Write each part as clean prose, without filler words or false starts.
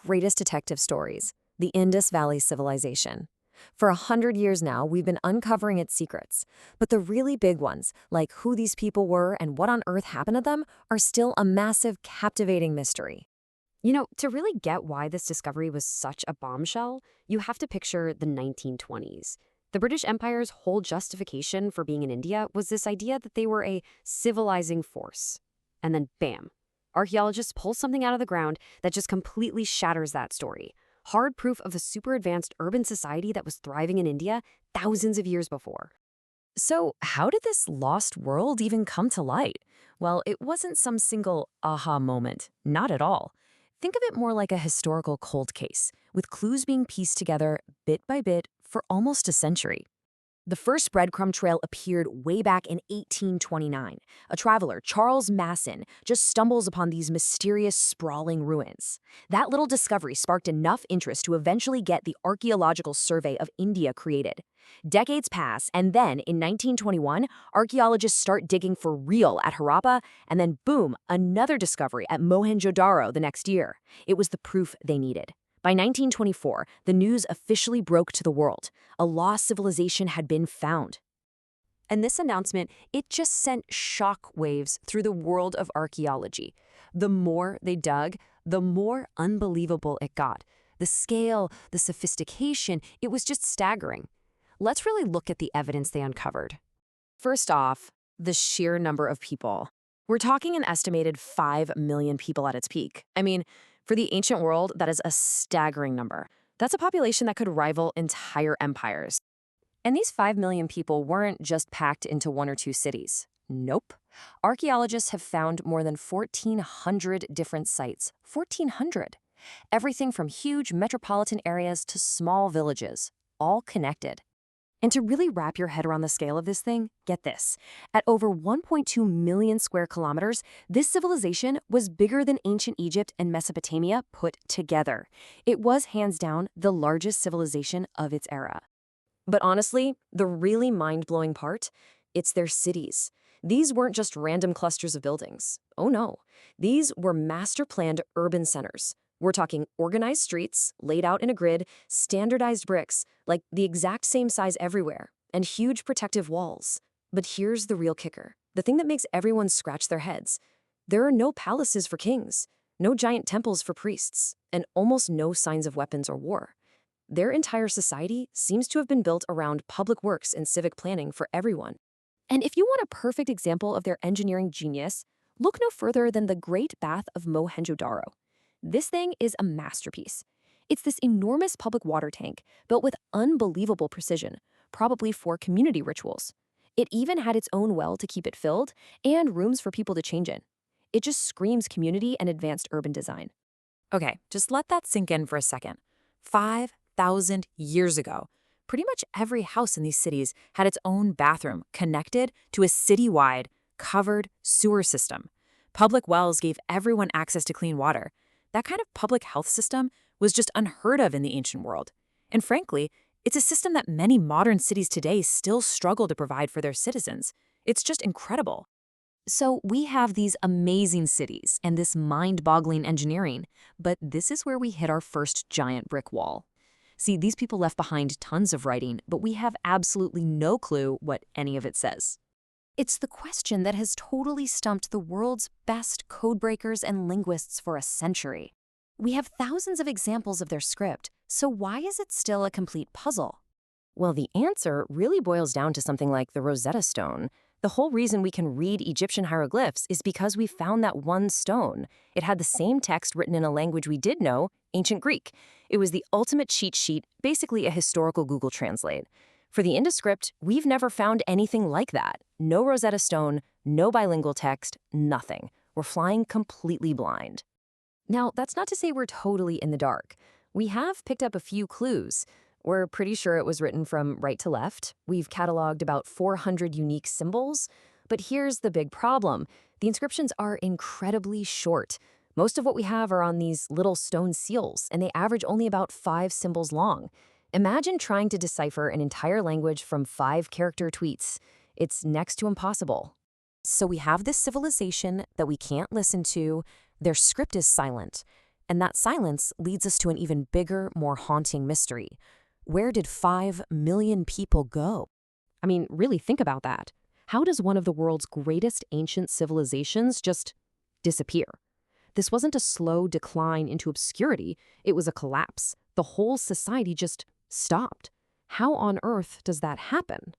greatest detective stories, the Indus Valley Civilization. For 100 years now, we've been uncovering its secrets. But the really big ones, like who these people were and what on earth happened to them, are still a massive, captivating mystery. To really get why this discovery was such a bombshell, you have to picture the 1920s. The British Empire's whole justification for being in India was this idea that they were a civilizing force. And then bam, archaeologists pull something out of the ground that just completely shatters that story. Hard proof of a super advanced urban society that was thriving in India thousands of years before. So, how did this lost world even come to light? Well, it wasn't some single aha moment. Not at all. Think of it more like a historical cold case, with clues being pieced together bit by bit for almost a century. The first breadcrumb trail appeared way back in 1829. A traveler, Charles Masson, just stumbles upon these mysterious, sprawling ruins. That little discovery sparked enough interest to eventually get the Archaeological Survey of India created. Decades pass, and then, in 1921, archaeologists start digging for real at Harappa, and then boom, another discovery at Mohenjo-Daro the next year. It was the proof they needed. By 1924, the news officially broke to the world. A lost civilization had been found. And this announcement, it just sent shock waves through the world of archaeology. The more they dug, the more unbelievable it got. The scale, the sophistication, it was just staggering. Let's really look at the evidence they uncovered. First off, the sheer number of people. We're talking an estimated 5 million people at its peak. I mean, for the ancient world, that is a staggering number. That's a population that could rival entire empires. And these 5 million people weren't just packed into one or two cities. Nope. Archaeologists have found more than 1,400 different sites. 1,400. Everything from huge metropolitan areas to small villages, all connected. And to really wrap your head around the scale of this thing, get this. At over 1.2 million square kilometers, this civilization was bigger than ancient Egypt and Mesopotamia put together. It was hands down the largest civilization of its era. But honestly, the really mind-blowing part, it's their cities. These weren't just random clusters of buildings. Oh no. These were master-planned urban centers. We're talking organized streets, laid out in a grid, standardized bricks, like the exact same size everywhere, and huge protective walls. But here's the real kicker, the thing that makes everyone scratch their heads. There are no palaces for kings, no giant temples for priests, and almost no signs of weapons or war. Their entire society seems to have been built around public works and civic planning for everyone. And if you want a perfect example of their engineering genius, look no further than the Great Bath of Mohenjo-Daro. This thing is a masterpiece. It's this enormous public water tank built with unbelievable precision, probably for community rituals. It even had its own well to keep it filled and rooms for people to change in. It just screams community and advanced urban design. Okay, just let that sink in for a second. 5,000 years ago, pretty much every house in these cities had its own bathroom connected to a citywide, covered sewer system. Public wells gave everyone access to clean water. That kind of public health system was just unheard of in the ancient world. And frankly, it's a system that many modern cities today still struggle to provide for their citizens. It's just incredible. So we have these amazing cities and this mind-boggling engineering, but this is where we hit our first giant brick wall. See, these people left behind tons of writing, but we have absolutely no clue what any of it says. It's the question that has totally stumped the world's best codebreakers and linguists for a century. We have thousands of examples of their script, so why is it still a complete puzzle? Well, the answer really boils down to something like the Rosetta Stone. The whole reason we can read Egyptian hieroglyphs is because we found that one stone. It had the same text written in a language we did know, ancient Greek. It was the ultimate cheat sheet, basically a historical Google Translate. For the Indus script, we've never found anything like that. No Rosetta Stone, no bilingual text, nothing. We're flying completely blind. Now, that's not to say we're totally in the dark. We have picked up a few clues. We're pretty sure it was written from right to left. We've cataloged about 400 unique symbols. But here's the big problem. The inscriptions are incredibly short. Most of what we have are on these little stone seals, and they average only about 5 symbols long. Imagine trying to decipher an entire language from 5-character tweets. It's next to impossible. So we have this civilization that we can't listen to. Their script is silent. And that silence leads us to an even bigger, more haunting mystery. Where did 5 million people go? I mean, really think about that. How does one of the world's greatest ancient civilizations just disappear? This wasn't a slow decline into obscurity, it was a collapse. The whole society just stopped. How on earth does that happen?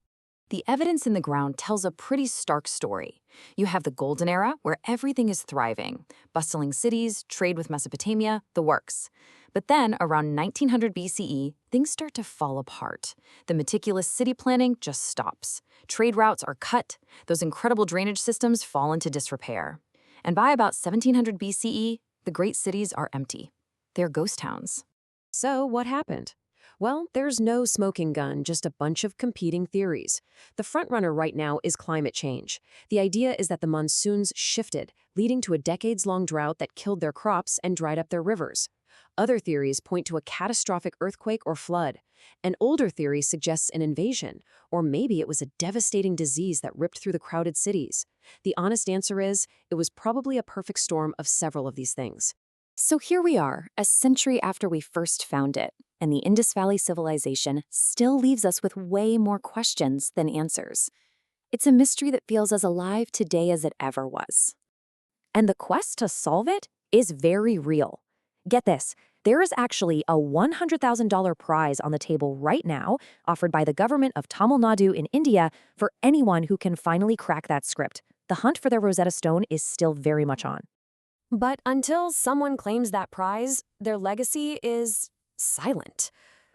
The evidence in the ground tells a pretty stark story. You have the Golden Era, where everything is thriving. Bustling cities, trade with Mesopotamia, the works. But then, around 1900 BCE, things start to fall apart. The meticulous city planning just stops. Trade routes are cut. Those incredible drainage systems fall into disrepair. And by about 1700 BCE, the great cities are empty. They're ghost towns. So, what happened? Well, there's no smoking gun, just a bunch of competing theories. The frontrunner right now is climate change. The idea is that the monsoons shifted, leading to a decades-long drought that killed their crops and dried up their rivers. Other theories point to a catastrophic earthquake or flood. An older theory suggests an invasion, or maybe it was a devastating disease that ripped through the crowded cities. The honest answer is, it was probably a perfect storm of several of these things. So here we are, a century after we first found it, and the Indus Valley Civilization still leaves us with way more questions than answers. It's a mystery that feels as alive today as it ever was. And the quest to solve it is very real. Get this, there is actually a $100,000 prize on the table right now, offered by the government of Tamil Nadu in India for anyone who can finally crack that script. The hunt for their Rosetta Stone is still very much on. But until someone claims that prize, their legacy is silent.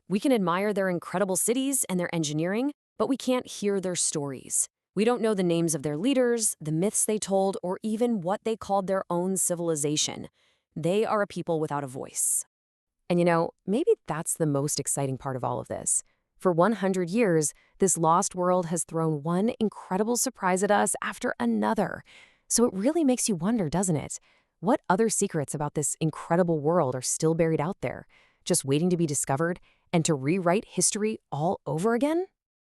We can admire their incredible cities and their engineering, but we can't hear their stories. We don't know the names of their leaders, the myths they told, or even what they called their own civilization. They are a people without a voice. And maybe that's the most exciting part of all of this. For 100 years, this lost world has thrown one incredible surprise at us after another. So it really makes you wonder, doesn't it? What other secrets about this incredible world are still buried out there, just waiting to be discovered and to rewrite history all over again?